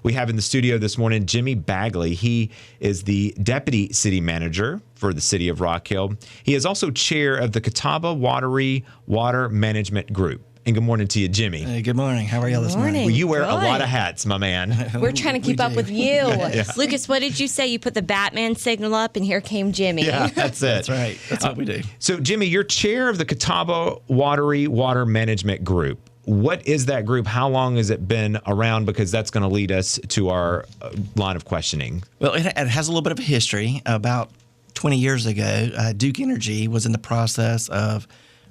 We have in the studio this morning Jimmy Bagley. He is the Deputy City Manager for the City of Rock Hill. He is also chair of the Catawba Watery Water Management Group. And good morning to you, Jimmy. Hey, good morning. How are y'all this morning? Well, you wear a lot of hats, my man. We're trying to keep up with you. Yeah. Lucas, what did you say? You put the Batman signal up, and here came Jimmy. Yeah, that's it. That's right. That's what we do. So, Jimmy, you're chair of the Catawba Watery Water Management Group. What is that group? How long has it been around? Because that's going to lead us to our line of questioning. Well, it has a little bit of a history. About 20 years ago, Duke Energy was in the process of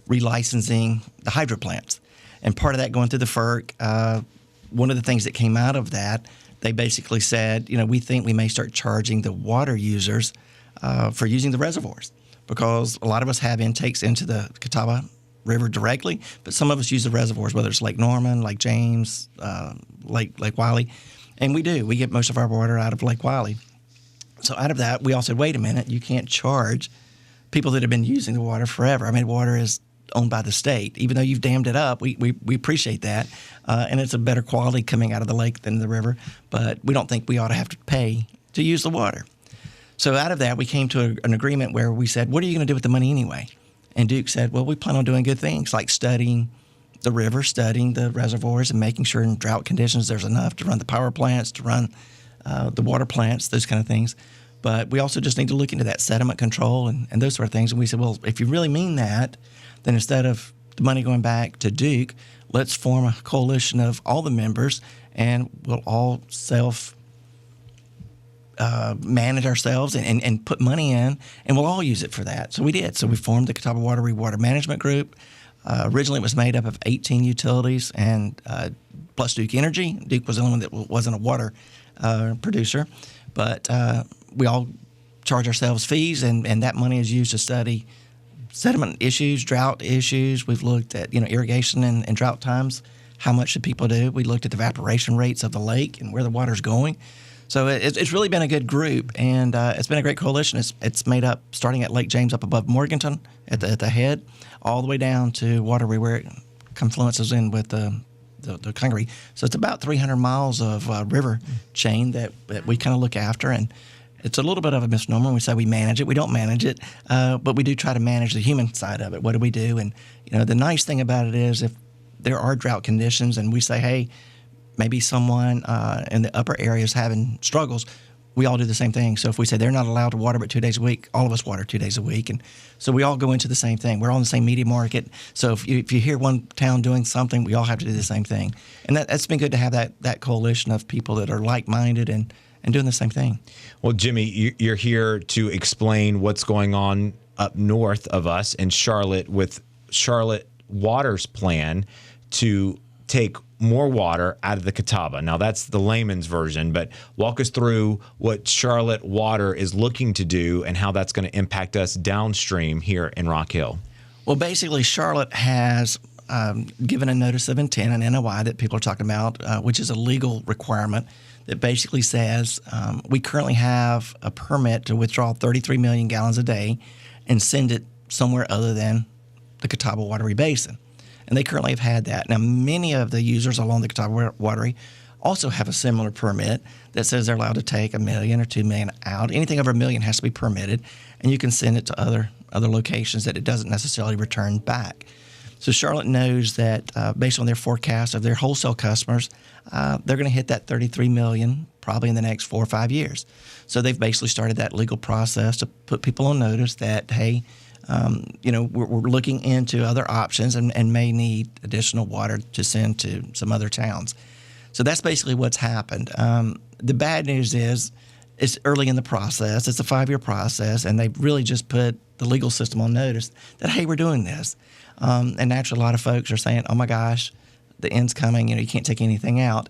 relicensing the hydro plants. And part of that going through the FERC, one of the things that came out of that, they basically said, we think we may start charging the water users for using the reservoirs, because a lot of us have intakes into the Catawba River directly, but some of us use the reservoirs, whether it's Lake Norman, Lake James, Lake Wiley. And we do. We get most of our water out of Lake Wiley. So out of that, we all said, wait a minute, you can't charge people that have been using the water forever. I mean, water is owned by the state. Even though you've dammed it up, we appreciate that. And it's a better quality coming out of the lake than the river. But we don't think we ought to have to pay to use the water. So out of that, we came to an agreement where we said, what are you going to do with the money anyway? And Duke said, well, we plan on doing good things like studying the river, studying the reservoirs, and making sure in drought conditions there's enough to run the power plants, to run the water plants, those kind of things. But we also just need to look into that sediment control and those sort of things. And we said, well, if you really mean that, then instead of the money going back to Duke, let's form a coalition of all the members, and we'll all manage ourselves and put money in, and we'll all use it for that. So we did. So we formed the Catawba Watery Water Management Group. Originally, it was made up of 18 utilities and plus Duke Energy. Duke was the only one that wasn't a water producer, but we all charge ourselves fees, and that money is used to study sediment issues, drought issues. We've looked at irrigation and drought times. How much should people do? We looked at the evaporation rates of the lake and where the water's going. So it's really been a good group, and it's been a great coalition. It's made up starting at Lake James up above Morganton at the head, all the way down to Watery where it confluences in with the Congaree. So it's about 300 miles of river chain that we kind of look after, and it's a little bit of a misnomer when we say we manage it. We don't manage it, but we do try to manage the human side of it. What do we do? And the nice thing about it is if there are drought conditions and we say, hey, maybe someone in the upper area is having struggles, we all do the same thing. So if we say they're not allowed to water but 2 days a week, all of us water 2 days a week. And so we all go into the same thing. We're all in the same media market. So if you hear one town doing something, we all have to do the same thing. And that's been good to have that coalition of people that are like-minded and doing the same thing. Well, Jimmy, you're here to explain what's going on up north of us in Charlotte with Charlotte Water's plan to take more water out of the Catawba. Now, that's the layman's version, but walk us through what Charlotte Water is looking to do and how that's going to impact us downstream here in Rock Hill. Well, basically, Charlotte has given a notice of intent, an NOI that people are talking about, which is a legal requirement that basically says we currently have a permit to withdraw 33 million gallons a day and send it somewhere other than the Catawba Watery Basin. And they currently have had that. Now, many of the users along the Catawba Watery also have a similar permit that says they're allowed to take 1 million or 2 million out. Anything over 1 million has to be permitted, and you can send it to other locations that it doesn't necessarily return back. So Charlotte knows that based on their forecast of their wholesale customers, they're going to hit that 33 million probably in the next 4 or 5 years. So they've basically started that legal process to put people on notice that, hey, we're looking into other options and may need additional water to send to some other towns. So that's basically what's happened. The bad news is it's early in the process. It's a 5-year process, and they've really just put the legal system on notice that, hey, we're doing this. And naturally, a lot of folks are saying, oh, my gosh, the end's coming. You can't take anything out.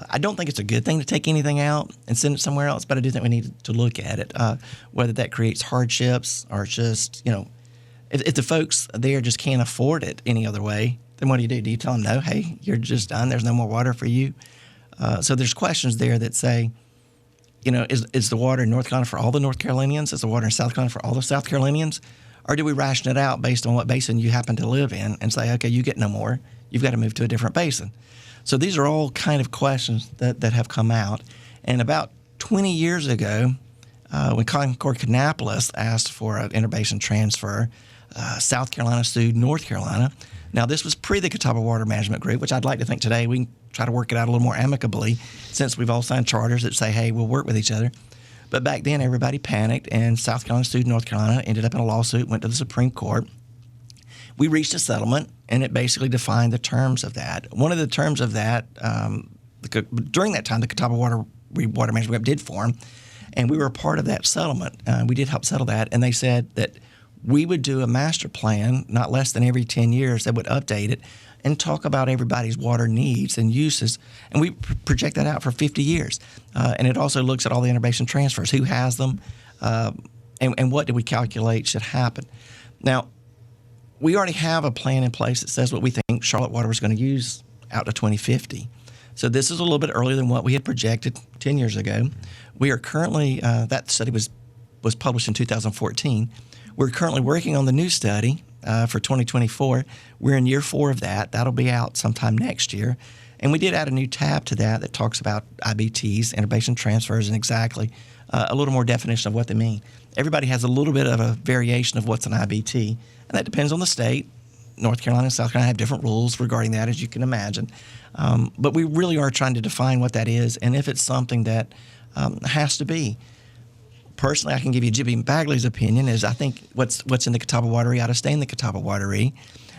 I don't think it's a good thing to take anything out and send it somewhere else, but I do think we need to look at it, whether that creates hardships or just, if the folks there just can't afford it any other way, then what do? Do you tell them, no, hey, you're just done, there's no more water for you? So there's questions there that say, is the water in North Carolina for all the North Carolinians? Is the water in South Carolina for all the South Carolinians? Or do we ration it out based on what basin you happen to live in and say, okay, you get no more, you've got to move to a different basin? So these are all kind of questions that have come out. And about 20 years ago, when Concord Kannapolis asked for an interbasin transfer, South Carolina sued North Carolina. Now, this was pre the Catawba Water Management Group, which I'd like to think today we can try to work it out a little more amicably, since we've all signed charters that say, hey, we'll work with each other. But back then, everybody panicked, and South Carolina sued North Carolina, ended up in a lawsuit, went to the Supreme Court. We reached a settlement, and it basically defined the terms of that. One of the terms of that, during that time, the Catawba Water Management Group did form, and we were a part of that settlement. We did help settle that, and they said that we would do a master plan, not less than every 10 years, that would update it and talk about everybody's water needs and uses. And we project that out for 50 years. And it also looks at all the interbasin transfers, who has them, and what do we calculate should happen. Now, we already have a plan in place that says what we think Charlotte Water is going to use out to 2050. So this is a little bit earlier than what we had projected 10 years ago. We are currently, that study was published in 2014. We're currently working on the new study for 2024. We're in year 4 of that. That'll be out sometime next year. And we did add a new tab to that talks about IBTs, interbasin transfers, and exactly a little more definition of what they mean. Everybody has a little bit of a variation of what's an IBT, and that depends on the state. North Carolina and South Carolina have different rules regarding that, as you can imagine. But we really are trying to define what that is and if it's something that has to be. Personally, I can give you Jimmy Bagley's opinion is I think what's in the Catawba Watery ought to stay in the Catawba Watery.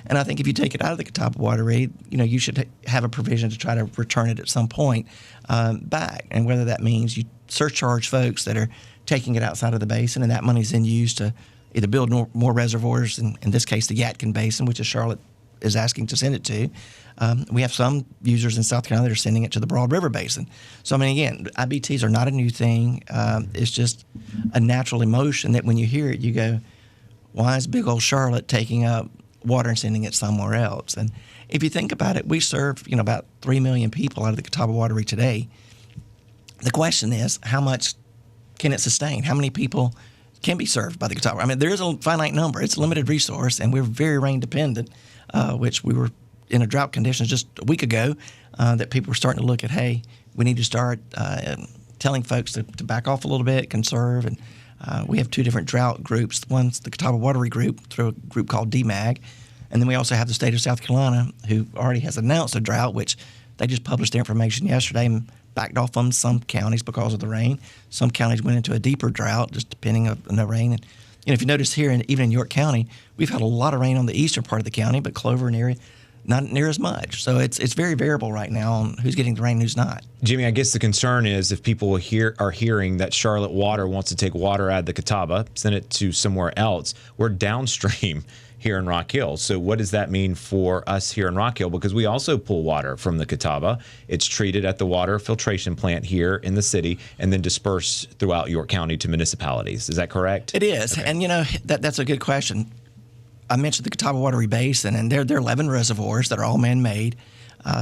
And I think if you take it out of the Catawba Watery, you should have a provision to try to return it at some point back. And whether that means you surcharge folks that are taking it outside of the basin, and that money's then used to either build more reservoirs, in this case the Yadkin Basin, which is Charlotte is asking to send it to. We have some users in South Carolina that are sending it to the Broad River Basin. So, I mean, again, IBTs are not a new thing. It's just a natural emotion that when you hear it, you go, why is big old Charlotte taking up water and sending it somewhere else? And if you think about it, we serve, about 3 million people out of the Catawba Watery today. The question is, how much can it sustain? How many people can be served by the Catawba? I mean, there is a finite number. It's a limited resource, and we're very rain dependent, which we were in a drought conditions just a week ago, that people were starting to look at, hey, we need to start telling folks to back off a little bit, conserve. And we have 2 different drought groups. One's the Catawba Watery group through a group called DMAG. And then we also have the state of South Carolina, who already has announced a drought, which they just published their information yesterday and backed off on some counties because of the rain. Some counties went into a deeper drought, just depending on the rain. And if you notice here, even in York County, we've had a lot of rain on the eastern part of the county, but Clover and Erie, not near as much. So it's very variable right now on who's getting the rain and who's not. Jimmy, I guess the concern is if people are hearing that Charlotte Water wants to take water out of the Catawba, send it to somewhere else, we're downstream here in Rock Hill. So what does that mean for us here in Rock Hill? Because we also pull water from the Catawba. It's treated at the water filtration plant here in the city and then dispersed throughout York County to municipalities. Is that correct? It is. Okay. And, that's a good question. I mentioned the Catawba Watery Basin, and there are 11 reservoirs that are all man-made,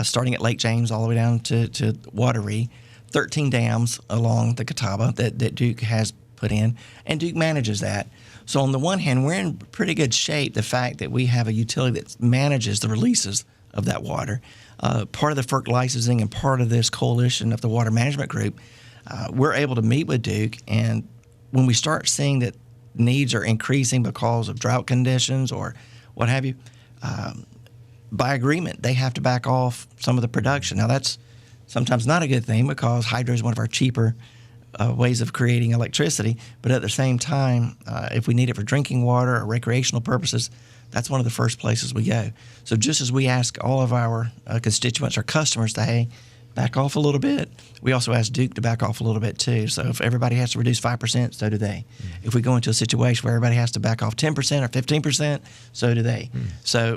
starting at Lake James all the way down to Watery, 13 dams along the Catawba that Duke has put in, and Duke manages that. So on the one hand, we're in pretty good shape, the fact that we have a utility that manages the releases of that water. Part of the FERC licensing and part of this coalition of the Water Management Group, we're able to meet with Duke, and when we start seeing that needs are increasing because of drought conditions or what have you, by agreement, they have to back off some of the production. Now, that's sometimes not a good thing because hydro is one of our cheaper ways of creating electricity. But at the same time, if we need it for drinking water or recreational purposes, that's one of the first places we go. So just as we ask all of our constituents, our customers to, hey, back off a little bit, we also ask Duke to back off a little bit too. So if everybody has to reduce 5%, so do they. Mm-hmm. If we go into a situation where everybody has to back off 10% or 15%, so do they. Mm-hmm. So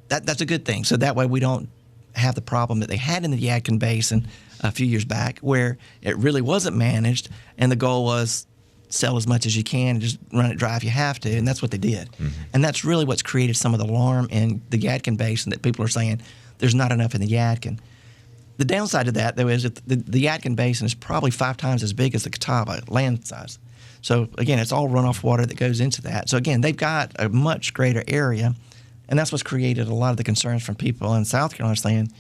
that's a good thing. So that way we don't have the problem that they had in the Yadkin Basin a few years back, where it really wasn't managed, and the goal was sell as much as you can and just run it dry if you have to, and that's what they did. Mm-hmm. And that's really what's created some of the alarm in the Yadkin Basin, that people are saying there's not enough in the Yadkin. The downside of that, though, is that the Yadkin Basin is probably 5 times as big as the Catawba land size. So, again, it's all runoff water that goes into that. So, again, they've got a much greater area, and that's what's created a lot of the concerns from people in South Carolina saying,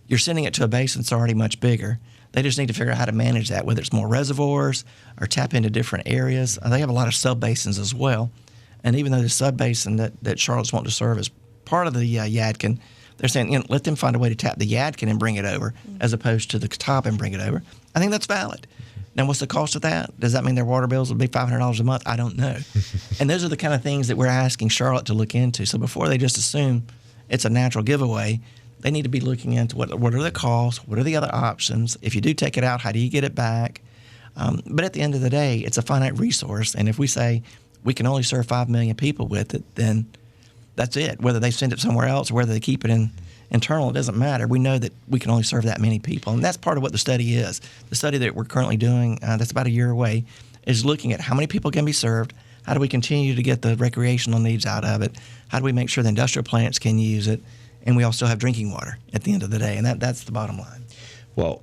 you're sending it to a basin that's already much bigger. They just need to figure out how to manage that, whether it's more reservoirs or tap into different areas. They have a lot of sub-basins as well. And even though the sub-basin that Charlotte's wanting to serve is part of the Yadkin, they're saying, let them find a way to tap the Yadkin and bring it over, as opposed to the Catawba and bring it over. I think that's valid. Now, what's the cost of that? Does that mean their water bills will be $500 a month? I don't know. And those are the kind of things that we're asking Charlotte to look into. So before they just assume it's a natural giveaway, they need to be looking into what are the costs, what are the other options. If you do take it out, how do you get it back? But at the end of the day, it's a finite resource. And if we say we can only serve 5 million people with it, then that's it. Whether they send it somewhere else or whether they keep it internal, it doesn't matter. We know that we can only serve that many people. And that's part of what the study is. The study that we're currently doing, that's about a year away, is looking at how many people can be served, how do we continue to get the recreational needs out of it, how do we make sure the industrial plants can use it, and we also have drinking water at the end of the day. And that's the bottom line. Well,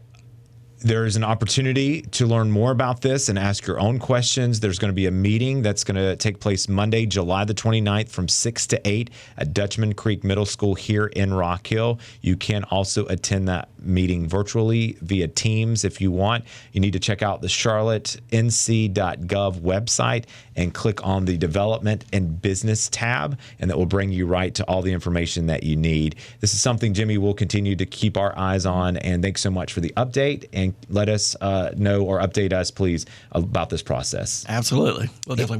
there is an opportunity to learn more about this and ask your own questions. There's going to be a meeting that's going to take place Monday, July the 29th from 6 to 8 at Dutchman Creek Middle School here in Rock Hill. You can also attend that meeting virtually via Teams if you want. You need to check out the charlottenc.gov website and click on the Development and Business tab, and that will bring you right to all the information that you need. This is something, Jimmy, we'll continue to keep our eyes on, and thanks so much for the update, and let us know or update us, please, about this process. Absolutely. We'll definitely